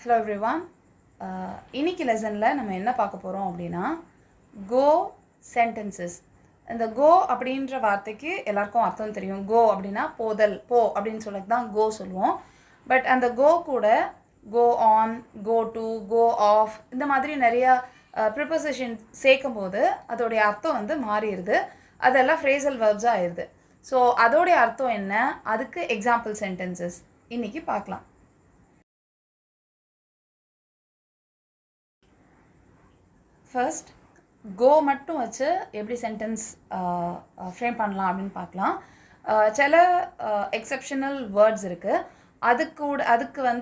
Hello everyone. இன்னைக்கு லெசனில் நம்ம என்ன பார்க்க போகிறோம் அப்படின்னா கோ சென்டென்சஸ். இந்த கோ அப்படின்ற வார்த்தைக்கு எல்லாருக்கும் அர்த்தம் தெரியும். கோ அப்படின்னா போதல், போ அப்படின்னு சொல்லி தான் கோ சொல்லுவோம். பட் அந்த கோ கூட go on, go to, go off இந்த மாதிரி நிறையா ப்ரிப்போசிஷன் சேர்க்கும் போது அதோடைய அர்த்தம் வந்து மாறிடுது. அதெல்லாம் ஃப்ரேசல் வேர்ப்ஸாக ஆயிடுது. ஸோ அதோடைய அர்த்தம் என்ன, அதுக்கு எக்ஸாம்பிள் சென்டென்சஸ் இன்றைக்கி பார்க்கலாம். ஃபர்ஸ்ட் கோ மட்டும் வச்சு எப்படி சென்டென்ஸ் ஃப்ரேம் பண்ணலாம் அப்படின்னு பார்க்கலாம். சில எக்ஸப்ஷனல் வேர்ட்ஸ் இருக்குது.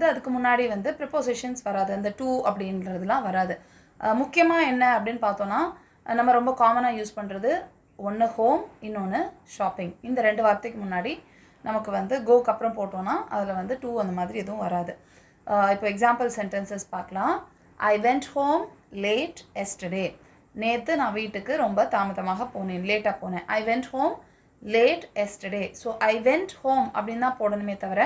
அதுக்கு முன்னாடி வந்து ப்ரிப்போசிஷன்ஸ் வராது. அந்த டூ அப்படின்றதுலாம் வராது. முக்கியமாக என்ன அப்படின்னு பார்த்தோன்னா, நம்ம ரொம்ப காமனாக யூஸ் பண்ணுறது ஒன்று ஹோம், இன்னொன்று ஷாப்பிங். இந்த ரெண்டு வார்த்தைக்கு முன்னாடி நமக்கு வந்து கோக்கு அப்புறம் போட்டோன்னா அதில் வந்து டூ அந்த மாதிரி எதுவும் வராது. இப்போ எக்ஸாம்பிள் சென்டென்சஸ் பார்க்கலாம். ஐ வெண்ட் ஹோம் லேட் எஸ்டர்டே. நேற்று நான் வீட்டுக்கு ரொம்ப தாமதமாக போனேன், லேட்டாக போனேன். ஐ went home late yesterday. So I went home அப்படின்னு தான் போடணுமே தவிர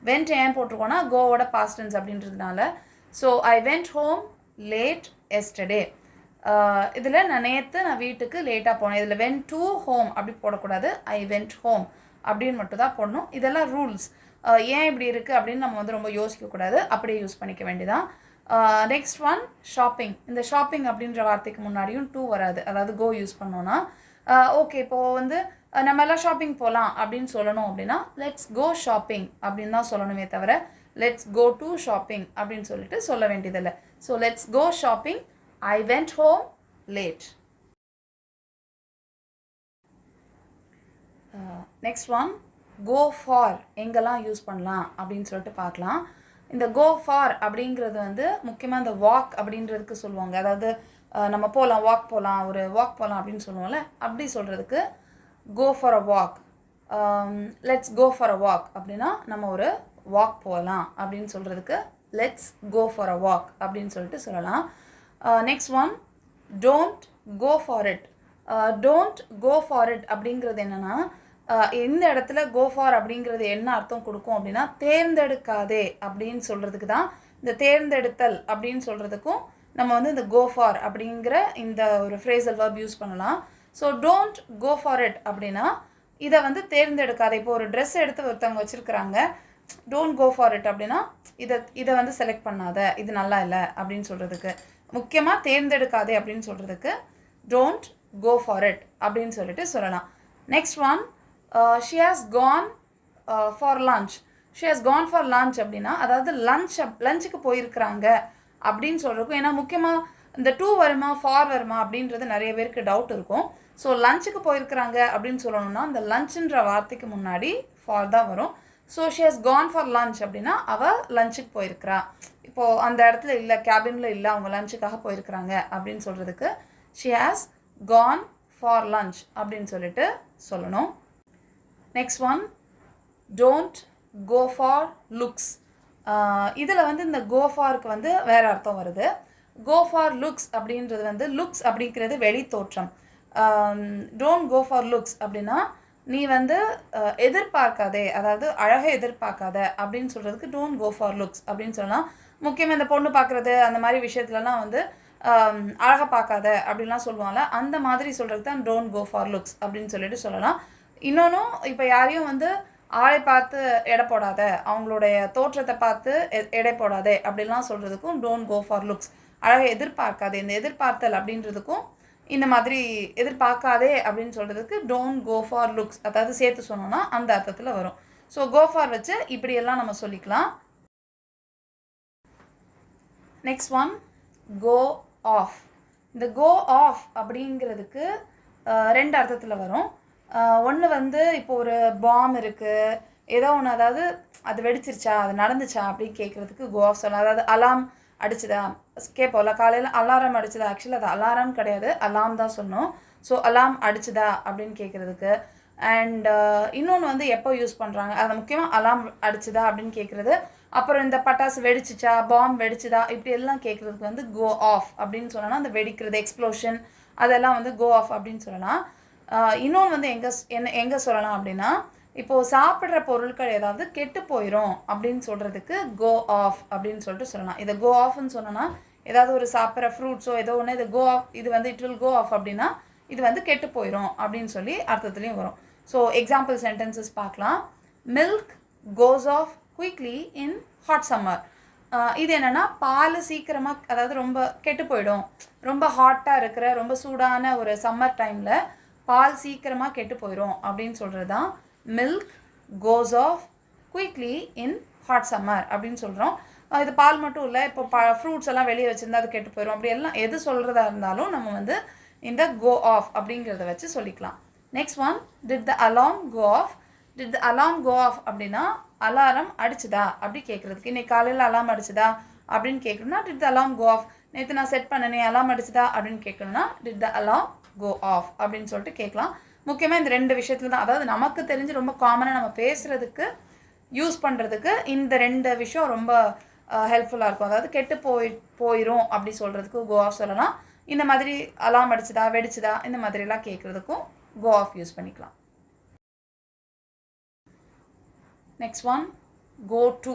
வெண்ட் ஏன் போட்டிருக்கோன்னா கோவோட பாஸ்ட் டென்ஸ் அப்படின்றதுனால. So I went home late yesterday. இதில் நான் வீட்டுக்கு லேட்டாக போனேன். இதில் வெண்ட் டு ஹோம் அப்படி போடக்கூடாது, ஐ வெண்ட் ஹோம் அப்படின்னு மட்டும் தான் போடணும். இதெல்லாம் ரூல்ஸ். ஏன் இப்படி இருக்குது அப்படின்னு நம்ம வந்து ரொம்ப யோசிக்கக்கூடாது, அப்படியே யூஸ் பண்ணிக்க வேண்டியதான். Next one shopping. இந்த ஷாப்பிங் அப்படின்ற வார்த்தைக்கு முன்னாடியும் டூ வராது, அதாவது கோ யூஸ் பண்ணோன்னா. ஓகே, இப்போது வந்து நம்ம எல்லாம் ஷாப்பிங் போகலாம் அப்படின்னு சொல்லணும் அப்படின்னா லெட்ஸ் கோ ஷாப்பிங் அப்படின்னு தான் சொல்லணுமே தவிர லெட்ஸ் கோ டு ஷாப்பிங் அப்படின்னு சொல்லிட்டு சொல்ல வேண்டியதில்லை. So let's go shopping, I went home late. Next one go for. எங்கெல்லாம் யூஸ் பண்ணலாம் அப்படின்னு சொல்லிட்டு பார்க்கலாம். இந்த கோ ஃபார் அப்படிங்கிறது வந்து முக்கியமாக இந்த வாக் அப்படின்றதுக்கு சொல்லுவாங்க. அதாவது நம்ம போகலாம், வாக் போகலாம், ஒரு வாக் போகலாம் அப்படின்னு சொல்லுவோம்ல, அப்படி சொல்கிறதுக்கு go for a walk. Let's go for a walk அப்படின்னா நம்ம ஒரு வாக் போகலாம் அப்படின்னு சொல்கிறதுக்கு let's go for a walk அப்படின்னு சொல்லிட்டு சொல்லலாம். Next one don't go for it. Don't go for it அப்படிங்கிறது என்னென்னா, இந்த இடத்துல கோ ஃபார் அப்படிங்கிறது என்ன அர்த்தம் கொடுக்கும் அப்படின்னா தேர்ந்தெடுக்காதே அப்படின்னு சொல்கிறதுக்கு தான். இந்த தேர்ந்தெடுத்தல் அப்படின்னு சொல்கிறதுக்கும் நம்ம வந்து இந்த கோ ஃபார் அப்படிங்கிற இந்த ஒரு ஃப்ரேசல் வேர்ப் யூஸ் பண்ணலாம். So don't go for it அப்படின்னா இதை வந்து தேர்ந்தெடுக்காதே. இப்போ ஒரு ட்ரெஸ் எடுத்து ஒருத்தவங்க வச்சுருக்குறாங்க, டோன்ட் கோ ஃபார் இட் அப்படின்னா இதை வந்து செலக்ட் பண்ணாத, இது நல்லா இல்லை அப்படின்னு சொல்கிறதுக்கு. முக்கியமாக தேர்ந்தெடுக்காதே அப்படின்னு சொல்கிறதுக்கு டோன்ட் கோ ஃபார் இட் அப்படின்னு சொல்லிட்டு சொல்லலாம். Next one she has gone for lunch. she has gone for lunch அப்படின்னா அதாவது லஞ்சுக்கு போயிருக்கிறாங்க அப்படின்னு சொல்கிறக்கும். ஏன்னா முக்கியமாக இந்த டூ வருமா ஃபார் வருமா அப்படின்றது நிறைய பேருக்கு டவுட் இருக்கும். ஸோ லஞ்சுக்கு போயிருக்கிறாங்க அப்படின்னு சொல்லணும்னா இந்த லஞ்சுன்ற வார்த்தைக்கு முன்னாடி ஃபார் தான் வரும். So she has gone for lunch அப்படின்னா அவள் லஞ்சுக்கு போயிருக்கிறா. இப்போது அந்த இடத்துல இல்லை, கேபினில் இல்லை, அவங்க லஞ்சுக்காக போயிருக்கிறாங்க அப்படின்னு சொல்கிறதுக்கு she has gone for lunch அப்படின்னு சொல்லிட்டு சொல்லணும். Next one don't go for looks. இதில் வந்து இந்த கோ ஃபாருக்கு வந்து வேறு அர்த்தம் வருது. கோ ஃபார் லுக்ஸ் அப்படின்றது வந்து லுக்ஸ் அப்படிங்கிறது வெளி தோற்றம். டோன்ட் கோ ஃபார் லுக்ஸ் அப்படின்னா நீ வந்து எதிர்பார்க்காதே, அதாவது அழகை எதிர்பார்க்காத அப்படின்னு சொல்கிறதுக்கு டோன்ட் கோ ஃபார் லுக்ஸ் அப்படின்னு சொல்லலாம். முக்கியமாக இந்த பொண்ணு பார்க்குறது அந்த மாதிரி விஷயத்துலலாம் வந்து அழகாக பார்க்காத அப்படின்லாம் சொல்லுவாங்கள்ல, அந்த மாதிரி சொல்கிறது தான் டோன்ட் கோ ஃபார் லுக்ஸ் அப்படின்னு சொல்லிட்டு சொல்லலாம். இன்னொன்றும் இப்போ யாரையும் வந்து ஆளை பார்த்து எடை போடாத, அவங்களுடைய தோற்றத்தை பார்த்து எடை போடாதே அப்படின்லாம் சொல்கிறதுக்கும் டோன்ட் கோ ஃபார் லுக்ஸ். அழகை எதிர்பார்க்காதே, இந்த எதிர்பார்த்தல் அப்படின்றதுக்கும் இந்த மாதிரி எதிர்பார்க்காதே அப்படின்னு சொல்கிறதுக்கு டோன்ட் கோ ஃபார் லுக்ஸ், அதாவது சேர்த்து சொன்னோன்னா அந்த அர்த்தத்தில் வரும். ஸோ கோ ஃபார் வச்சு இப்படியெல்லாம் நம்ம சொல்லிக்கலாம். Next one go off. இந்த கோ ஆஃப் அப்படிங்கிறதுக்கு ரெண்டு அர்த்தத்தில் வரும். ஒன்று வந்து இப்போ ஒரு பாம் இருக்குது, ஏதோ ஒன்று, அதாவது அது வெடிச்சிருச்சா, அது நடந்துச்சா அப்படின்னு கேட்குறதுக்கு கோ ஆஃப் சொல்லலாம். அதாவது அலாம் அடிச்சுதா கேட்போம்ல, காலையில் அலாரம் அடிச்சுதா, ஆக்சுவலி அது அலாரம் கிடையாது, அலாம் தான் சொன்னோம். ஸோ அலாம் அடிச்சுதா அப்படின்னு கேட்குறதுக்கு. அண்ட் இன்னொன்று வந்து எப்போ யூஸ் பண்ணுறாங்க, அது முக்கியமாக அலாம் அடிச்சுதா அப்படின்னு கேட்குறது. அப்புறம் இந்த பட்டாசு வெடிச்சிச்சா, பாம் வெடிச்சுதா, இப்படி எல்லாம் கேட்குறதுக்கு வந்து கோ ஆஃப் அப்படின்னு சொல்லலாம். அந்த வெடிக்கிறது, எக்ஸ்ப்ளோஷன், அதெல்லாம் வந்து கோ ஆஃப் அப்படின்னு சொல்லலாம். இன்னொன்று வந்து எங்கே சொல்லலாம் அப்படின்னா இப்போது சாப்பிட்ற பொருட்கள் ஏதாவது கெட்டு போயிடும் அப்படின்னு சொல்கிறதுக்கு கோ ஆஃப் அப்படின்னு சொல்லிட்டு சொல்லலாம். இதை கோ ஆஃப்னு சொன்னோன்னா ஏதாவது ஒரு சாப்பிட்ற ஃப்ரூட்ஸோ ஏதோ ஒன்று இது கோ ஆஃப், இது வந்து இட் வில் கோ ஆஃப் அப்படின்னா இது வந்து கெட்டு போயிடும் அப்படின்னு சொல்லி அர்த்தத்துலேயும் வரும். ஸோ எக்ஸாம்பிள் சென்டென்சஸ் பார்க்கலாம். Milk goes off quickly in hot summer. இது என்னென்னா பால் சீக்கிரமாக, அதாவது ரொம்ப கெட்டு போயிடும், ரொம்ப ஹாட்டாக இருக்கிற ரொம்ப சூடான ஒரு சம்மர் டைமில் பால் சீக்கிரமாக கெட்டு போயிடும் அப்படின்னு சொல்கிறது தான் milk goes off quickly in hot summer அப்படின்னு சொல்கிறோம். இது பால் மட்டும் இல்லை, இப்போ ஃப்ரூட்ஸ் எல்லாம் வெளியே வச்சுருந்தா அது கெட்டு போயிடும், அப்படி எல்லாம் எது சொல்கிறதா இருந்தாலும் நம்ம வந்து இந்த கோ ஆஃப் அப்படிங்கிறத வச்சு சொல்லிக்கலாம். Next one, did the alarm go off. Did the alarm go off அப்படின்னா அலாரம் அடிச்சுதா அப்படி கேட்குறதுக்கு. இன்றைக்கி காலையில் அலார்ம் அடிச்சுதா அப்படின்னு கேட்கணும்னா did the alarm go off. நேற்று நான் செட் பண்ணனே அலார்ம் அடிச்சுதா அப்படின்னு கேட்கணும்னா did the alarm go off அப்படின்னு சொல்லிட்டு கேட்கலாம். முக்கியமாக இந்த ரெண்டு விஷயத்தில் தான், அதாவது நமக்கு தெரிஞ்சு ரொம்ப காமனாக நம்ம பேசுகிறதுக்கு யூஸ் பண்ணுறதுக்கு இந்த ரெண்டு விஷயம் ரொம்ப ஹெல்ப்ஃபுல்லாக இருக்கும். அதாவது கெட்டு போயிடும் அப்படி சொல்கிறதுக்கு கோ ஆஃப் சொல்லலாம். இந்த மாதிரி அலார்ம் அடிச்சுதா வெடிச்சுதா இந்த மாதிரிலாம் கேட்குறதுக்கும் கோ ஆஃப் யூஸ் பண்ணிக்கலாம். Next one, go to.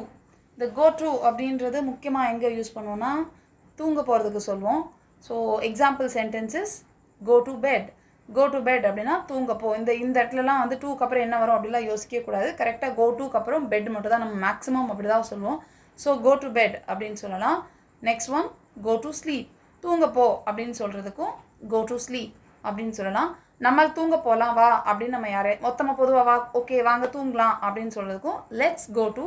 இந்த கோ டு அப்படின்றது முக்கியமாக எங்கே யூஸ் பண்ணுவோன்னா தூங்க போகிறதுக்கு சொல்லுவோம். So example sentences, go to bed. Go to bed அப்படின்னா தூங்கப்போ. இந்த இடத்துலலாம் வந்து டூக்கு அப்புறம் என்ன வரும் அப்படிலாம் யோசிக்கக்கூடாது. கரெக்டாக கோ டூக்கு அப்புறம் பெட் மட்டும் தான் நம்ம மேக்ஸிமம் அப்படி தான் சொல்லுவோம். ஸோ கோ டு பெட் அப்படின்னு சொல்லலாம். Next one, go to sleep. தூங்கப்போ அப்படின்னு சொல்கிறதுக்கும் கோ டு ஸ்லீப் அப்படின்னு சொல்லலாம். நம்ம தூங்க போகலாம் வா அப்படின்னு நம்ம யாரே மொத்தமாக பொதுவாக வா ஓகே வாங்க தூங்கலாம் அப்படின்னு சொல்கிறதுக்கும் let's go to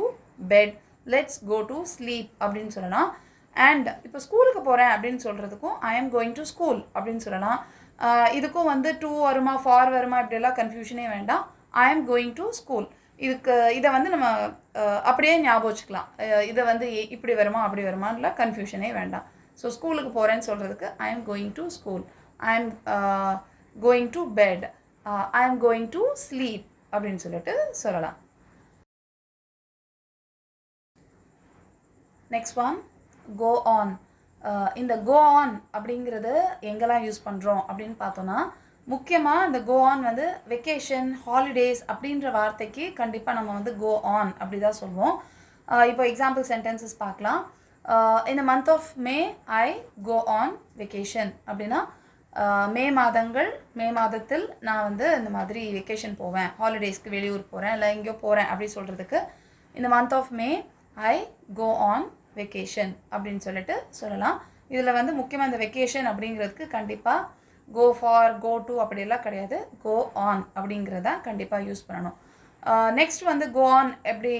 bed, let's go to sleep அப்படின்னு சொல்லலாம். அண்ட் இப்போ ஸ்கூலுக்கு போகிறேன் அப்படின்னு சொல்கிறதுக்கும் I am going to school அப்படின்னு சொல்லலாம். இதுக்கும் வந்து டூ வருமா ஃபார் வருமா இப்படியெல்லாம் கன்ஃபியூஷனே வேண்டாம். ஐ எம் கோயிங் டு ஸ்கூல். இதை வந்து நம்ம அப்படியே ஞாபகம் வச்சுக்கலாம். இதை வந்து இப்படி வருமா அப்படி வருமானல கன்ஃபியூஷனே வேண்டாம். ஸோ ஸ்கூலுக்கு போகிறேன்னு சொல்கிறதுக்கு I am going to school, I am going to bed, I am going to sleep அப்படின்னு சொல்லிட்டு சொல்லலாம். Next one, go on. இந்த கோ ஆன் அப்படிங்கிறது எங்கெல்லாம் யூஸ் பண்ணுறோம் அப்படின்னு பார்த்தோன்னா முக்கியமாக இந்த கோ ஆன் வந்து வெக்கேஷன் ஹாலிடேஸ் அப்படின்ற வார்த்தைக்கு கண்டிப்பாக நம்ம வந்து கோ ஆன் அப்படி தான் சொல்லுவோம். இப்போ எக்ஸாம்பிள் சென்டென்சஸ் பார்க்கலாம். இந்த month of May I go on vacation அப்படின்னா மே மாதத்தில் நான் வந்து இந்த மாதிரி வெக்கேஷன் போவேன், ஹாலிடேஸ்க்கு வெளியூர் போகிறேன் இல்லை எங்கேயோ போகிறேன் அப்படி சொல்கிறதுக்கு இந்த month of May I go on vacation அப்படின்னு சொல்லிட்டு சொல்லலாம். இதில் வந்து முக்கியமாக இந்த வெக்கேஷன் அப்படிங்கிறதுக்கு கண்டிப்பாக கோ ஃபார் கோ டு அப்படியெல்லாம் கிடையாது, கோ ஆன் அப்படிங்கிறத கண்டிப்பாக யூஸ் பண்ணணும். நெக்ஸ்ட் வந்து கோ ஆன் எப்படி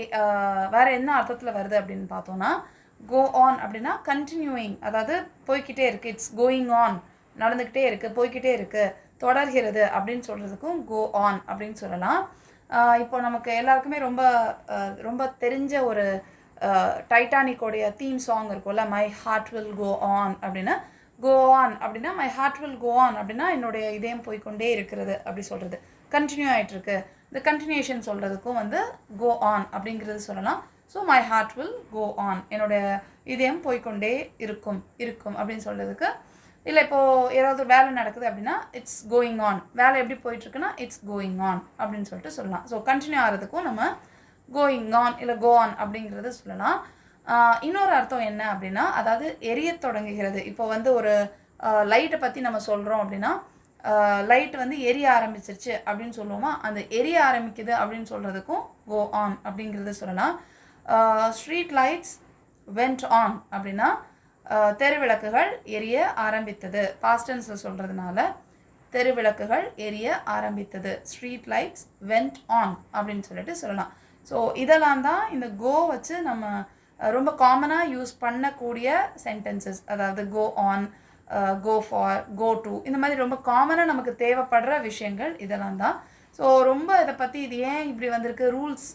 வேறு என்ன அர்த்தத்தில் வருது அப்படின்னு பார்த்தோன்னா கோ ஆன் அப்படின்னா கண்டினியூயிங், அதாவது போய்கிட்டே இருக்குது, இட்ஸ் கோயிங் ஆன், நடந்துக்கிட்டே இருக்குது, போய்கிட்டே இருக்குது, தொடர்கிறது அப்படின்னு சொல்கிறதுக்கும் கோ ஆன் அப்படின்னு சொல்லலாம். இப்போ நமக்கு எல்லாருக்குமே ரொம்ப ரொம்ப தெரிஞ்ச ஒரு டைட்டானிக்கோடைய தீம் சாங் இருக்கும்ல, my heart will go on அப்படின்னு. கோ ஆன் அப்படின்னா my heart will go on அப்படின்னா என்னுடைய இதயம் போய்கொண்டே இருக்கிறது அப்படி சொல்கிறது, கண்டினியூ ஆகிட்டுருக்கு. இந்த கண்டினியூஷன் சொல்கிறதுக்கும் வந்து கோ ஆன் அப்படிங்கிறது சொல்லலாம். So my heart will go on, என்னுடைய இதயம் போய்கொண்டே இருக்கும் அப்படின்னு சொல்கிறதுக்கு. இல்லை இப்போது ஏதாவது வேலை நடக்குது அப்படின்னா இட்ஸ் கோயிங் ஆன், வேலை எப்படி போயிட்டுருக்குன்னா இட்ஸ் கோயிங் ஆன் அப்படின்னு சொல்லிட்டு சொல்லலாம். ஸோ கண்டினியூ ஆகிறதுக்கும் நம்ம கோயிங் ஆன் இல்லை கோ ஆன் அப்படிங்கிறது சொல்லலாம். இன்னொரு அர்த்தம் என்ன அப்படின்னா அதாவது எரிய தொடங்குகிறது. இப்போ வந்து ஒரு லைட்டை பற்றி நம்ம சொல்கிறோம் அப்படின்னா லைட் வந்து எரிய ஆரம்பிச்சிருச்சு அப்படின்னு சொல்லுவோமா, அந்த எரிய ஆரம்பிக்குது அப்படின்னு சொல்கிறதுக்கும் கோ ஆன் அப்படிங்கிறது சொல்லலாம். ஸ்ட்ரீட் லைட்ஸ் வெண்ட் ஆன் அப்படின்னா தெருவிளக்குகள் எரிய ஆரம்பித்தது, பாஸ்ட் டென்ஸில் சொல்கிறதுனால தெருவிளக்குகள் எரிய ஆரம்பித்தது, ஸ்ட்ரீட் லைட்ஸ் வெண்ட் ஆன் அப்படின்னு சொல்லிட்டு சொல்லலாம். ஸோ இதெல்லாம் தான் இந்த கோ வச்சு நம்ம ரொம்ப காமனாக யூஸ் பண்ணக்கூடிய சென்டென்சஸ். அதாவது go on, go for, go to, இந்த மாதிரி ரொம்ப காமனாக நமக்கு தேவைப்படுற விஷயங்கள் இதெல்லாம் தான். ஸோ ரொம்ப இதை பற்றி இது ஏன் இப்படி வந்திருக்கு, ரூல்ஸ்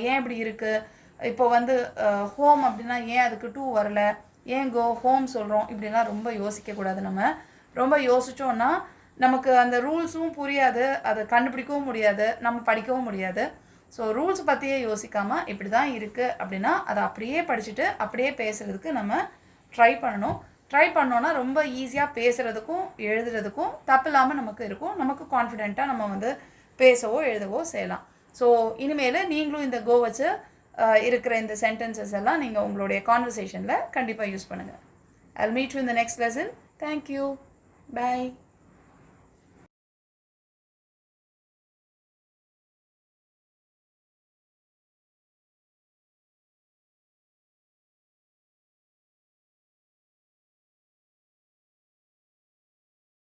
ஏன் இப்படி இருக்குது, இப்போ வந்து ஹோம் அப்படின்னா ஏன் அதுக்கு டூ வரல, ஏன் கோ ஹோம் சொல்கிறோம், இப்படிலாம் ரொம்ப யோசிக்கக்கூடாது. நம்ம ரொம்ப யோசித்தோன்னா நமக்கு அந்த ரூல்ஸும் புரியாது, அதை கண்டுபிடிக்கவும் முடியாது, நம்ம படிக்கவும் முடியாது. ஸோ ரூல்ஸ் பற்றியே யோசிக்காமல் இப்படி தான் இருக்குது அப்படின்னா அதை அப்படியே படிச்சுட்டு அப்படியே பேசுகிறதுக்கு நம்ம ட்ரை பண்ணணும். ட்ரை பண்ணோன்னா ரொம்ப ஈஸியாக பேசுகிறதுக்கும் எழுதுறதுக்கும் தப்பு இல்லாமல் நமக்கு இருக்கும். நமக்கு கான்ஃபிடெண்ட்டாக நம்ம வந்து பேசவோ எழுதவோ செய்யலாம். ஸோ இனிமேல் நீங்களும் இந்த கோ வச்சு இருக்கிற இந்த சென்டென்சஸ் எல்லாம் நீங்கள் உங்களுடைய கான்வர்சேஷனில் கண்டிப்பாக யூஸ் பண்ணுங்கள். I'll meet you in the next lesson. Thank you. Bye.